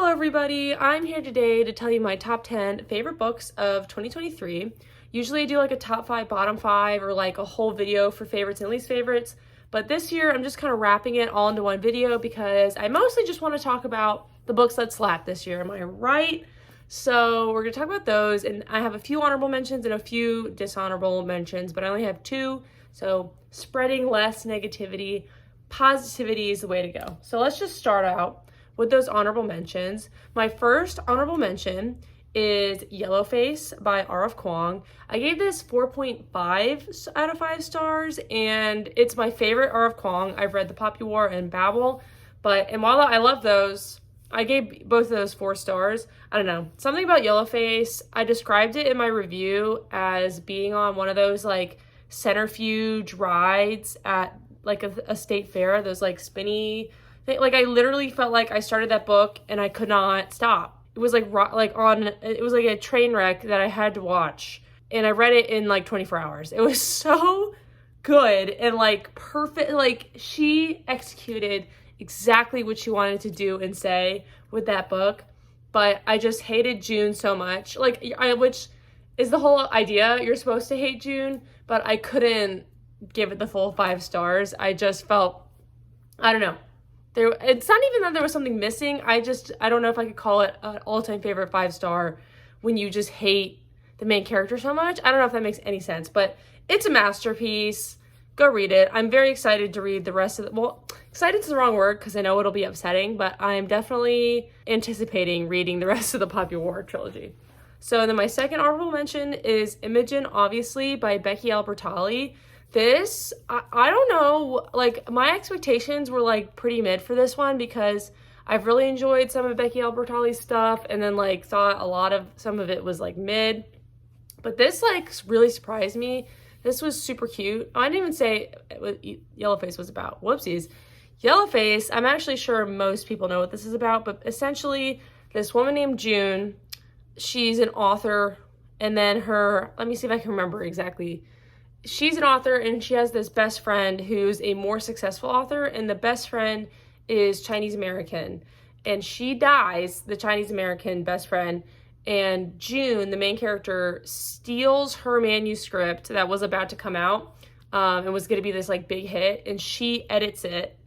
Hello everybody, I'm here today to tell you my top 10 favorite books of 2023. Usually I do like a top 5, bottom 5, or like a whole video for favorites and least favorites, but this year I'm just kind of wrapping it all into one video because I mostly just want to talk about the books that slapped this year, am I right? So we're going to talk about those, and I have a few honorable mentions and a few dishonorable mentions, but I only have 2, so spreading less negativity, positivity is the way to go. So let's just start out with those honorable mentions. My first honorable mention is Yellowface by R.F. Kuang. I gave this 4.5 out of 5 stars, and it's my favorite R.F. Kuang. I've read The Poppy War and Babel, and while I love those, I gave both of those 4 stars. I don't know, something about Yellowface, I described it in my review as being on one of those like centrifuge rides at like a state fair, those like spinny, like I literally felt like I started that book and I could not stop. It was it was like a train wreck that I had to watch, and I read it in like 24 hours. It was so good and like perfect. Like she executed exactly what she wanted to do and say with that book. But I just hated June so much. Which is the whole idea. You're supposed to hate June, but I couldn't give it the full 5 stars. I just felt, I don't know. It's not even that there was something missing. I don't know if I could call it an all-time favorite 5-star when you just hate the main character so much. I don't know if that makes any sense, but it's a masterpiece. Go read it. I'm very excited to read the rest of it. Well, excited is the wrong word because I know it'll be upsetting, but I'm definitely anticipating reading the rest of the Poppy War trilogy. So then my second honorable mention is Imogen, obviously, by Becky Albertalli. This, I don't know, like my expectations were like pretty mid for this one because I've really enjoyed some of Becky Albertalli's stuff, and then like thought some of it was like mid, but this like really surprised me. This was super cute. I didn't even say what Yellowface was about. Whoopsies. Yellowface, I'm actually sure most people know what this is about, but essentially this woman named June, she's an author, and then let me see if I can remember exactly. She's an author and she has this best friend who's a more successful author, and the best friend is Chinese American, and she dies, the Chinese American best friend, and June, the main character, steals her manuscript that was about to come out and was going to be this like big hit, and she edits it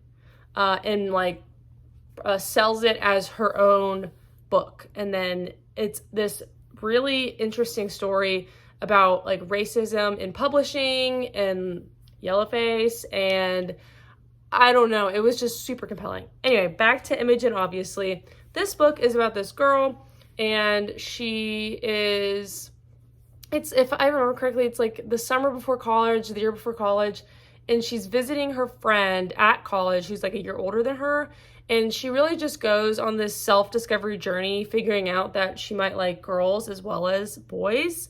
and sells it as her own book. And then it's this really interesting story about like racism in publishing and Yellowface, and I don't know, it was just super compelling. Anyway, back to Imogen, obviously. This book is about this girl, and if I remember correctly, it's like the summer before college, the year before college, and she's visiting her friend at college who's like a year older than her, and she really just goes on this self-discovery journey, figuring out that she might like girls as well as boys.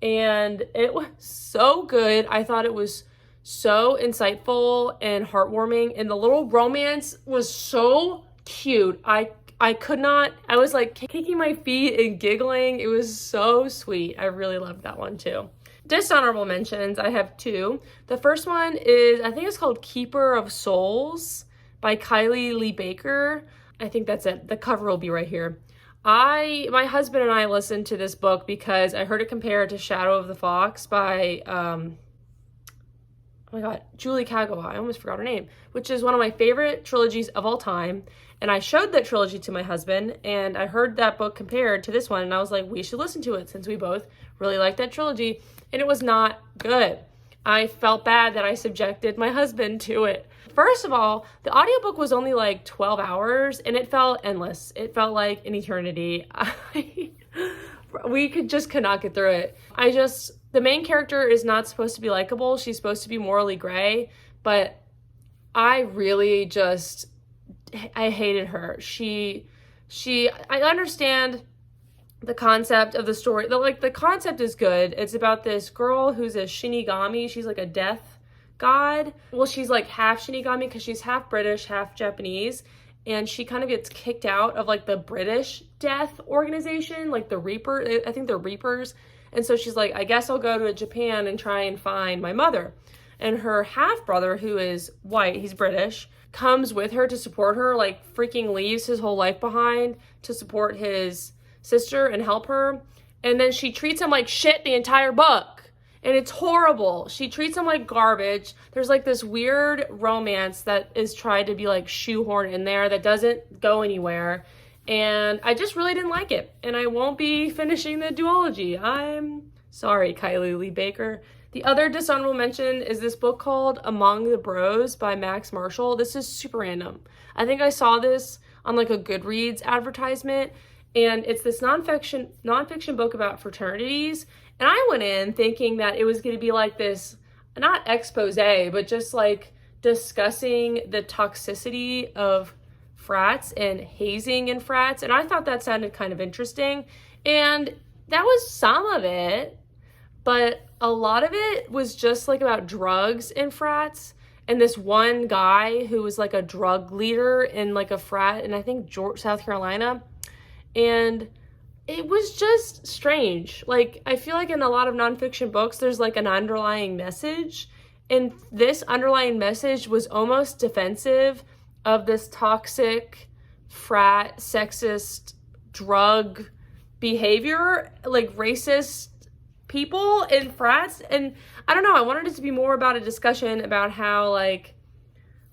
And it was so good. I thought it was so insightful and heartwarming, and the little romance was so cute. I was like kicking my feet and giggling. It was so sweet. I really loved that one too. Dishonorable mentions, I have 2. The first one is, I think it's called Keeper of Souls by Kylie Lee Baker. I think that's it. The cover will be right here. My husband and I listened to this book because I heard it compared to Shadow of the Fox by, oh my god, Julie Kagawa, I almost forgot her name, which is one of my favorite trilogies of all time. And I showed that trilogy to my husband, and I heard that book compared to this one, and I was like, we should listen to it since we both really like that trilogy, and it was not good. I felt bad that I subjected my husband to it. First of all, the audiobook was only like 12 hours, and it felt endless. It felt like an eternity. We could not get through it. The main character is not supposed to be likable. She's supposed to be morally gray, but I really I hated her. I understand the concept of the story. The concept is good. It's about this girl who's a Shinigami. She's like a death god. Well, she's like half Shinigami because she's half British, half Japanese, and she kind of gets kicked out of like the British death organization, like the Reaper. I think they're Reapers. And so she's like, I guess I'll go to Japan and try and find my mother. And her half brother, who is white, he's British, comes with her to support her, like freaking leaves his whole life behind to support his sister and help her. And then she treats him like shit the entire book. And it's horrible. She treats him like garbage. There's like this weird romance that is tried to be like shoehorned in there that doesn't go anywhere. And I just really didn't like it. And I won't be finishing the duology. I'm sorry, Kylie Lee Baker. The other dishonorable mention is this book called Among the Bros by Max Marshall. This is super random. I think I saw this on like a Goodreads advertisement. And it's this nonfiction book about fraternities. And I went in thinking that it was going to be like this, not expose, but just like discussing the toxicity of frats and hazing in frats. And I thought that sounded kind of interesting. And that was some of it, but a lot of it was just like about drugs in frats. And this one guy who was like a drug leader in like a frat in I think South Carolina. And it was just strange. Like, I feel like in a lot of nonfiction books, there's like an underlying message. And this underlying message was almost defensive of this toxic, frat, sexist, drug behavior, like racist people in frats. And I don't know, I wanted it to be more about a discussion about how like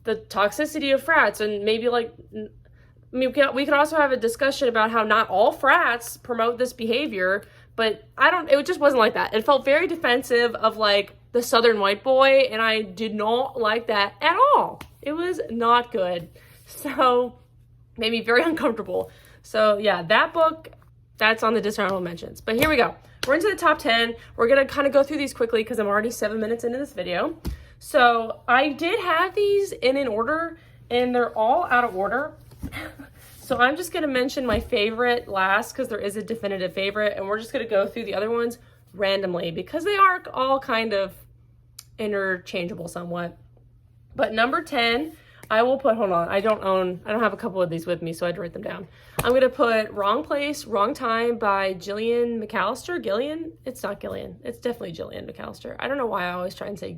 the toxicity of frats and maybe like, I mean, we could also have a discussion about how not all frats promote this behavior, but it just wasn't like that. It felt very defensive of like the Southern white boy, and I did not like that at all. It was not good. So, made me very uncomfortable. So yeah, that book, that's on the dishonorable mentions. But here we go. We're into the top 10. We're gonna kind of go through these quickly because I'm already 7 minutes into this video. So I did have these in an order, and they're all out of order. So I'm just going to mention my favorite last because there is a definitive favorite, and we're just going to go through the other ones randomly because they are all kind of interchangeable somewhat. But number 10, I will put, hold on, I don't have a couple of these with me, so I had to write them down. I'm going to put Wrong Place, Wrong Time by Gillian McAllister. Gillian? It's not Gillian. It's definitely Gillian McAllister. I don't know why I always try and say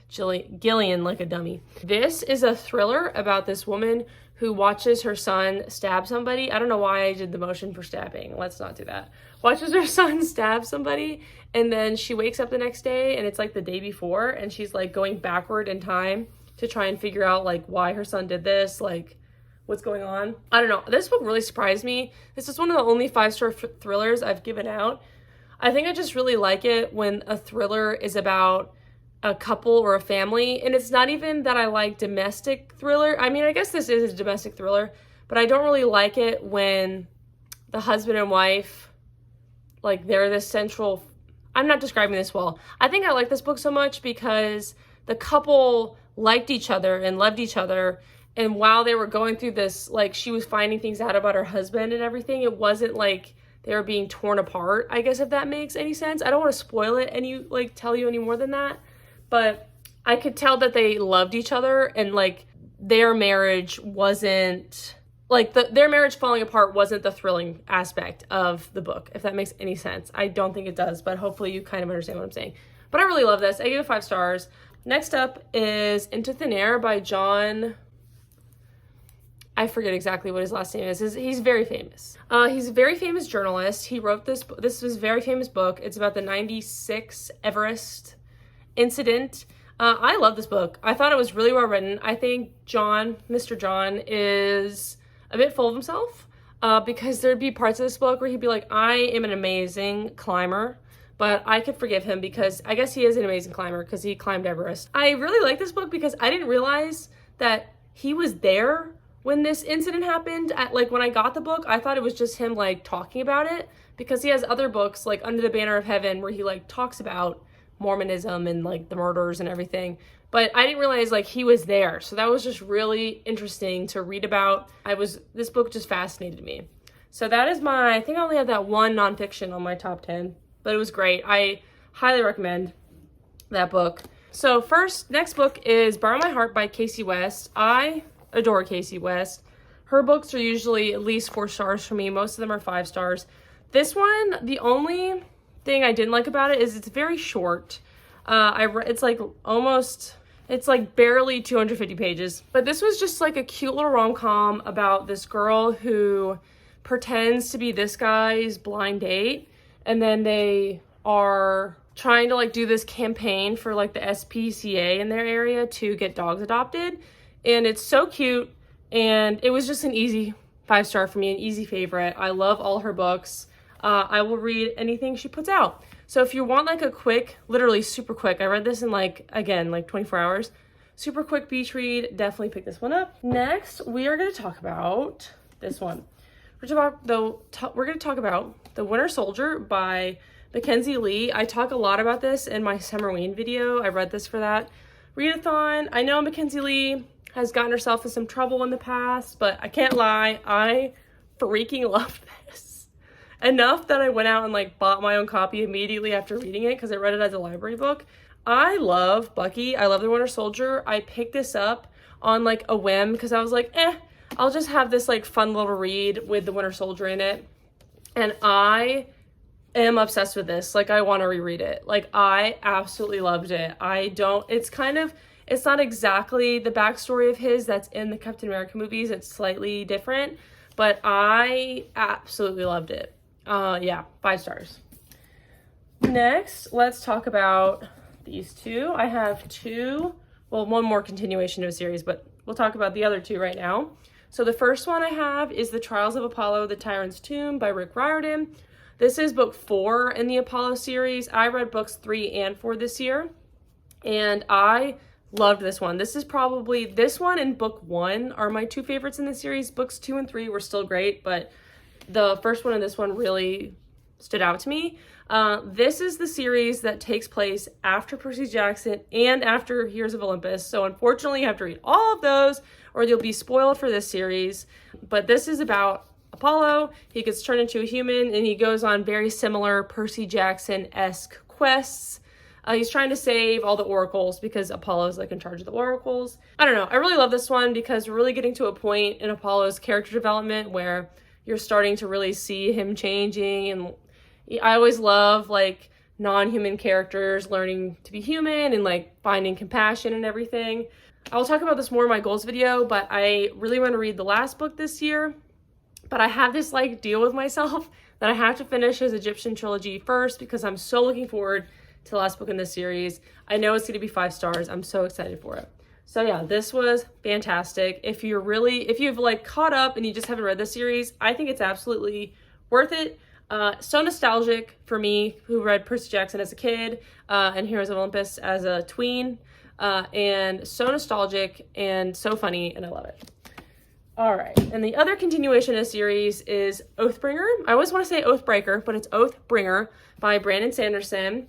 Gillian like a dummy. This is a thriller about this woman who watches her son stab somebody. I don't know why I did the motion for stabbing. Let's not do that. Watches her son stab somebody, and then she wakes up the next day, and it's like the day before, and she's like going backward in time to try and figure out like why her son did this, like what's going on. I don't know. This book really surprised me. This is one of the only 5-star thrillers I've given out. I think I just really like it when a thriller is about a couple or a family, and it's not even that I like domestic thriller. I mean, I guess this is a domestic thriller, but I don't really like it when the husband and wife, like they're this central, I'm not describing this well. I think I like this book so much because the couple liked each other and loved each other, and while they were going through this, like she was finding things out about her husband and everything, it wasn't like they were being torn apart, I guess, if that makes any sense. I don't want to spoil it and tell you any more than that. But I could tell that they loved each other, and like their marriage wasn't like their marriage falling apart wasn't the thrilling aspect of the book, if that makes any sense. I don't think it does, but hopefully you kind of understand what I'm saying. But I really love this. I gave it 5 stars. Next up is Into Thin Air by John. I forget exactly what his last name is. He's very famous. He's a very famous journalist. He wrote this. This was a very famous book. It's about the 96 Everest incident. I love this book. I thought it was really well written. I think Mr. John is a bit full of himself because there'd be parts of this book where he'd be like, I am an amazing climber, but I could forgive him because I guess he is an amazing climber because he climbed Everest. I really like this book because I didn't realize that he was there when this incident happened. When I got the book, I thought it was just him like talking about it because he has other books like Under the Banner of Heaven where he like talks about Mormonism and like the murders and everything, but I didn't realize like he was there. So that was just really interesting to read about. This book just fascinated me. So that is I think I only have that one nonfiction on my top 10, but it was great. I highly recommend that book. So next book is Borrow My Heart by Casey West. I adore Casey West. Her books are usually at least 4 stars for me. Most of them are 5 stars. This one, the only thing I didn't like about it is it's very short. It's like almost It's like barely 250 pages. But this was just like a cute little rom-com about this girl who pretends to be this guy's blind date, and then they are trying to like do this campaign for like the SPCA in their area to get dogs adopted. And it's so cute, and it was just an easy 5-star for me, an easy favorite. I love all her books. I will read anything she puts out. So if you want like a quick, literally super quick, I read this in like 24 hours, super quick beach read, definitely pick this one up. Next, we are going to talk about this one. We're going to talk about The Winter Soldier by Mackenzie Lee. I talk a lot about this in my Summerween video. I read this for that readathon. I know Mackenzie Lee has gotten herself in some trouble in the past, but I can't lie, I freaking love this. Enough that I went out and like bought my own copy immediately after reading it because I read it as a library book. I love Bucky. I love The Winter Soldier. I picked this up on like a whim because I was like, I'll just have this like fun little read with The Winter Soldier in it. And I am obsessed with this. Like, I want to reread it. Like, I absolutely loved it. It's not exactly the backstory of his that's in the Captain America movies. It's slightly different, but I absolutely loved it. Yeah, 5 stars. Next, let's talk about these two. I have one more continuation of a series, but we'll talk about the other two right now. So the first one I have is The Trials of Apollo, The Tyrant's Tomb by Rick Riordan. This is book 4 in the Apollo series. I read books 3 and 4 this year, and I loved this one. This one and book 1 are my 2 favorites in the series. Books 2 and 3 were still great, but the first one and this one really stood out to me. This is the series that takes place after Percy Jackson and after Heroes of Olympus. So unfortunately, you have to read all of those or you'll be spoiled for this series. But this is about Apollo. He gets turned into a human and he goes on very similar Percy Jackson-esque quests. He's trying to save all the oracles because Apollo's like in charge of the oracles. I don't know. I really love this one because we're really getting to a point in Apollo's character development where you're starting to really see him changing. And I always love like non-human characters learning to be human and like finding compassion and everything. I'll talk about this more in my goals video, but I really want to read the last book this year. But I have this like deal with myself that I have to finish his Egyptian trilogy first because I'm so looking forward to the last book in this series. I know it's going to be 5 stars. I'm so excited for it. So yeah, this was fantastic. If you've like caught up and you just haven't read this series, I think it's absolutely worth it. So nostalgic for me, who read Percy Jackson as a kid and Heroes of Olympus as a tween, and so nostalgic and so funny, and I love it. All right, and the other continuation of the series is Oathbringer. I always want to say Oathbreaker, but it's Oathbringer by Brandon Sanderson.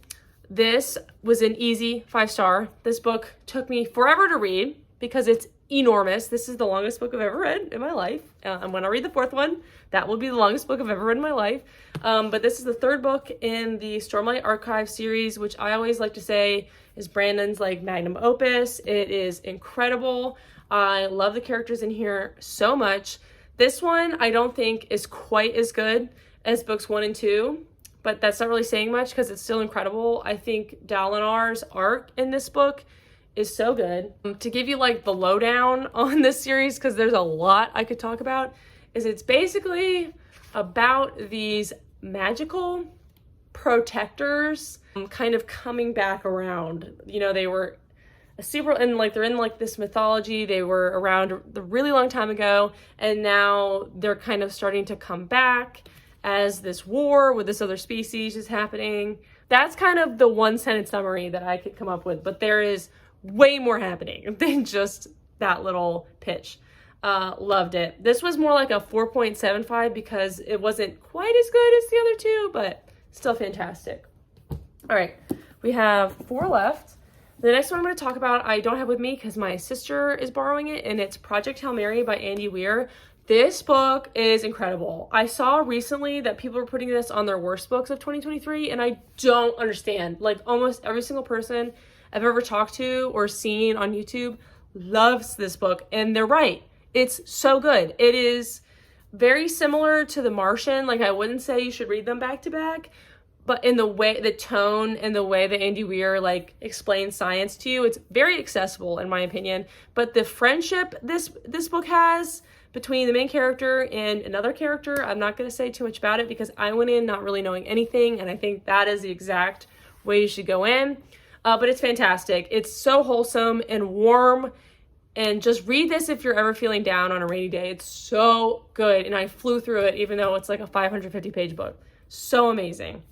This was an easy 5-star. This book took me forever to read because it's enormous. This is the longest book I've ever read in my life. And when I read the 4th one, that will be the longest book I've ever read in my life. But this is the 3rd book in the Stormlight Archive series, which I always like to say is Brandon's like magnum opus. It is incredible. I love the characters in here so much. This one I don't think is quite as good as books 1 and 2. But that's not really saying much because it's still incredible. I think Dalinar's arc in this book is so good. To give you like the lowdown on this series, because there's a lot I could talk about, is it's basically about these magical protectors kind of coming back around. You know, they were they're in like this mythology. They were around a really long time ago, and now they're kind of starting to come back as this war with this other species is happening. That's kind of the 1-sentence summary that I could come up with, but there is way more happening than just that little pitch. Loved it. This was more like a 4.75 because it wasn't quite as good as the other 2, but still fantastic. All right, we have 4 left. The next one I'm going to talk about, I don't have with me because my sister is borrowing it, and it's Project Hail Mary by Andy Weir. This book is incredible. I saw recently that people were putting this on their worst books of 2023, and I don't understand. Like, almost every single person I've ever talked to or seen on YouTube loves this book, and they're right. It's so good. It is very similar to The Martian. Like, I wouldn't say you should read them back to back, but in the way, the tone and the way that Andy Weir like explains science to you, it's very accessible in my opinion. But the friendship this book has between the main character and another character, I'm not going to say too much about it because I went in not really knowing anything, and I think that is the exact way you should go in. But it's fantastic. It's so wholesome and warm, and just read this if you're ever feeling down on a rainy day. It's so good, and I flew through it even though it's like a 550-page book. So amazing.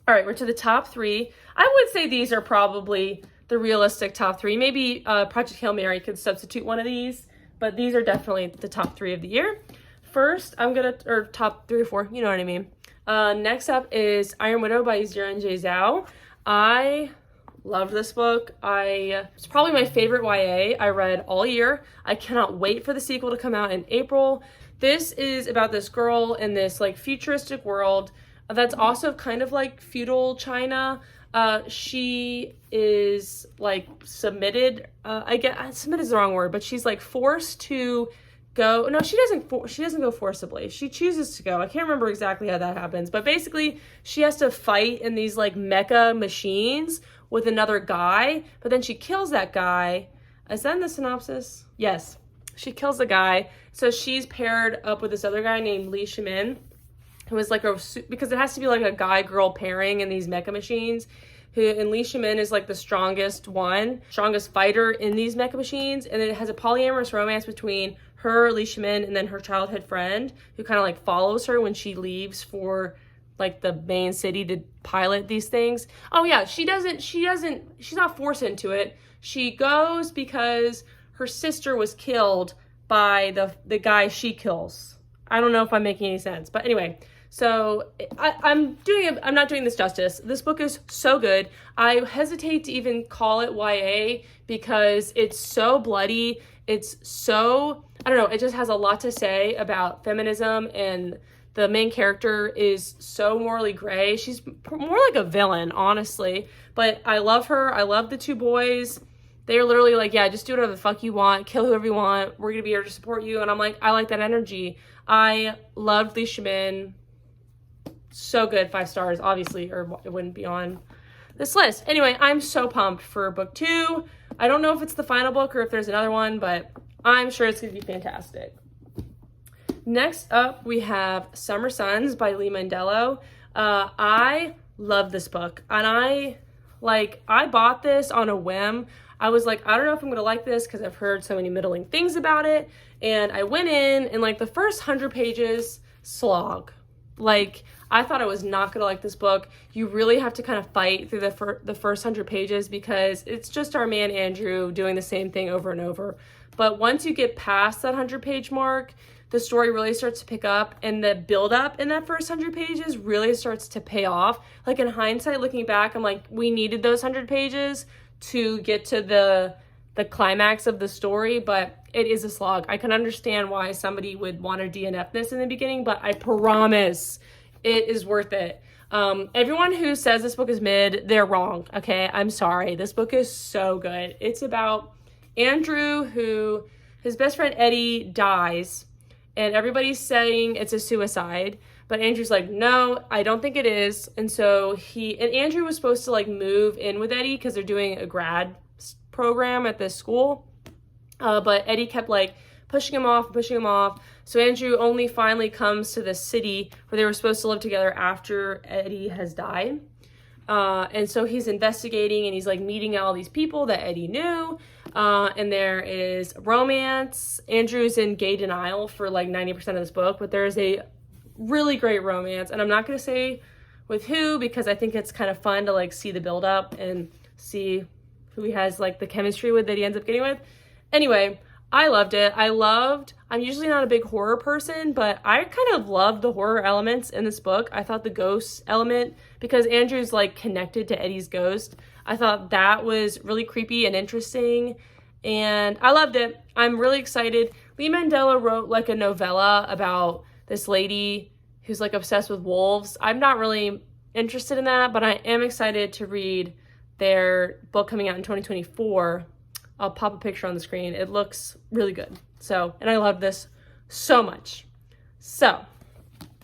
All right, we're to the top 3. I would say these are probably the realistic top 3. Maybe Project Hail Mary could substitute one of these, but these are definitely the top 3 of the year. First, or top 3 or 4, you know what I mean. Next up is Iron Widow by Xiran Jay Zhao. I loved this book. It's probably my favorite YA I read all year. I cannot wait for the sequel to come out in April. This is about this girl in this like futuristic world that's also kind of like feudal China. She is like submitted, submitted is the wrong word, but she's like forced to go. No, she doesn't go forcibly. She chooses to go. I can't remember exactly how that happens, but basically she has to fight in these like mecha machines with another guy, but then she kills that guy. Is that in the synopsis? Yes. She kills the guy. So she's paired up with this other guy named Li Shimin, who is like because it has to be like a guy-girl pairing in these mecha machines. And Li Shimin is like the strongest fighter in these mecha machines. And it has a polyamorous romance between her, Li Shimin, and then her childhood friend, who kind of like follows her when she leaves for like the main city to pilot these things. Oh yeah, she's not forced into it. She goes because her sister was killed by the guy she kills. I don't know if I'm making any sense, but anyway, so I'm not doing this justice. This book is so good. I hesitate to even call it YA because it's so bloody. It's so, I don't know, it just has a lot to say about feminism, and the main character is so morally gray. She's more like a villain, honestly, but I love her. I love the 2 boys. They're literally like, yeah, just do whatever the fuck you want, kill whoever you want, we're gonna be here to support you. And I'm like, I like that energy. I loved Li Shimin. So good, 5 stars, obviously, or it wouldn't be on this list. Anyway, I'm so pumped for book 2. I don't know if it's the final book or if there's another one, but I'm sure it's gonna be fantastic. Next up, we have Summer Sons by Lee Mandello. I love this book, and I bought this on a whim. I was like, I don't know if I'm gonna like this because I've heard so many middling things about it, and I went in, and like the first 100 pages, slog. Like, I thought I was not gonna like this book. You really have to kind of fight through the first 100 pages because it's just our man Andrew doing the same thing over and over. But once you get past that 100-page mark, the story really starts to pick up, and the build-up in that first 100 pages really starts to pay off. Like, in hindsight, looking back, I'm like, we needed those 100 pages to get to the climax of the story, but it is a slog. I can understand why somebody would want to DNF this in the beginning, but I promise it is worth it. Everyone who says this book is mid, they're wrong, okay? I'm sorry. This book is so good. It's about Andrew, who his best friend Eddie dies, and everybody's saying it's a suicide, but Andrew's like, no, I don't think it is. And so Andrew was supposed to like move in with Eddie because they're doing a grad program at this school. But Eddie kept like pushing him off. So Andrew only finally comes to the city where they were supposed to live together after Eddie has died. And so he's investigating, and he's like meeting all these people that Eddie knew. And there is romance. Andrew's in gay denial for like 90% of this book, but there is a really great romance. And I'm not going to say with who, because I think it's kind of fun to like see the build up and see who he has like the chemistry with that he ends up getting with. Anyway, I loved it. I'm usually not a big horror person, but I kind of loved the horror elements in this book. I thought the ghost element, because Andrew's like connected to Eddie's ghost, I thought that was really creepy and interesting, and I loved it. I'm really excited. Lee Mandello wrote like a novella about this lady who's like obsessed with wolves. I'm not really interested in that, but I am excited to read their book coming out in 2024. I'll pop a picture on the screen. It looks really good. So, and I love this so much. So,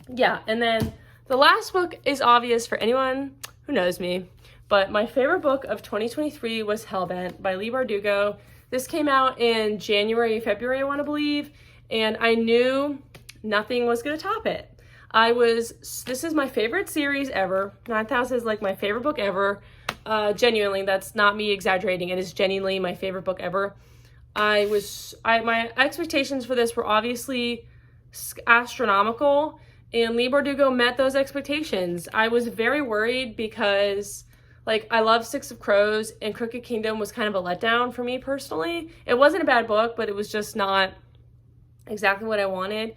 yeah, and then The last book is obvious for anyone who knows me, but my favorite book of 2023 was Hellbent by Leigh Bardugo. This came out in January, February, I want to believe, and I knew nothing was going to top it. This is my favorite series ever. 9000 is like my favorite book ever. Genuinely, that's not me exaggerating. It is genuinely my favorite book ever. My expectations for this were obviously astronomical, and Leigh Bardugo met those expectations. I was very worried because, like, I love Six of Crows, and Crooked Kingdom was kind of a letdown for me personally. It wasn't a bad book, but it was just not exactly what I wanted.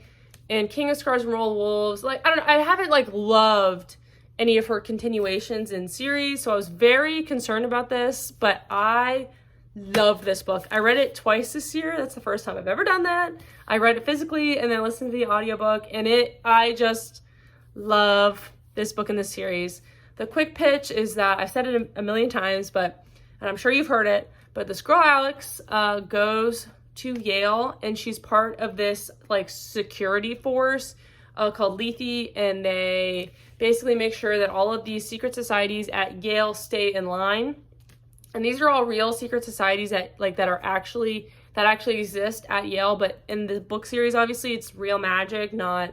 And King of Scars and Roll of Wolves, like, I don't know, I haven't, like, loved any of her continuations in series, so I was very concerned about this, but I love this book. I read it twice this year. That's the first time I've ever done that. I read it physically and then listened to the audiobook, and I just love this book in this series. The quick pitch is that, I've said it a million times, and I'm sure you've heard it, but this girl Alex goes to Yale, and she's part of this like security force called Lethe, and they basically make sure that all of these secret societies at Yale stay in line. And these are all real secret societies that actually exist at Yale, but in the book series, obviously, it's real magic, not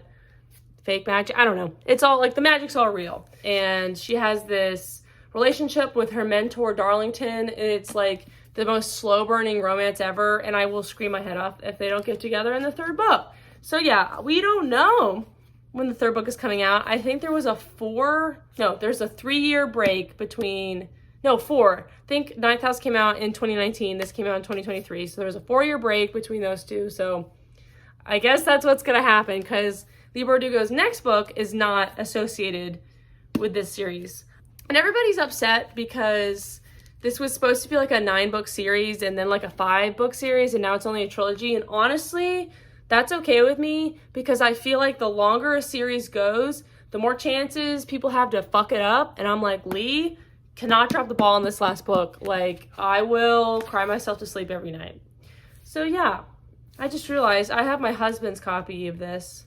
fake magic. I don't know. It's all, like, the magic's all real. And she has this relationship with her mentor, Darlington, and it's, like, the most slow-burning romance ever, and I will scream my head off if they don't get together in the third book. So, yeah, we don't know when the third book is coming out. I think there's a 3-year break between... No, 4. I think 9000 came out in 2019. This came out in 2023. So there was a 4-year break between those two. So I guess that's what's going to happen, because Leigh Bardugo's next book is not associated with this series. And everybody's upset because this was supposed to be like a 9-book series and then like a 5-book series, and now it's only a trilogy. And honestly, that's okay with me, because I feel like the longer a series goes, the more chances people have to fuck it up. And I'm like, Leigh cannot drop the ball in this last book. Like, I will cry myself to sleep every night. So yeah, I just realized I have my husband's copy of this,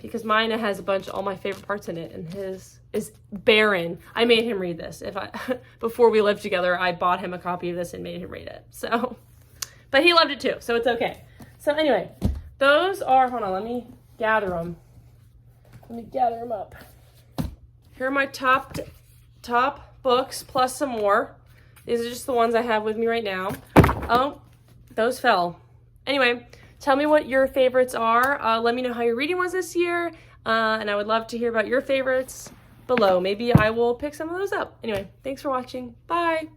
because mine has all my favorite parts in it, and his is barren. I made him read this. Before we lived together, I bought him a copy of this and made him read it. So, but he loved it too, so it's okay. So anyway, those are, hold on, let me gather them. Let me gather them up. Here are my top books plus some more. These are just the ones I have with me right now. Oh, those fell. Anyway, tell me what your favorites are. Let me know how your reading was this year, and I would love to hear about your favorites below. Maybe I will pick some of those up. Anyway, thanks for watching. Bye.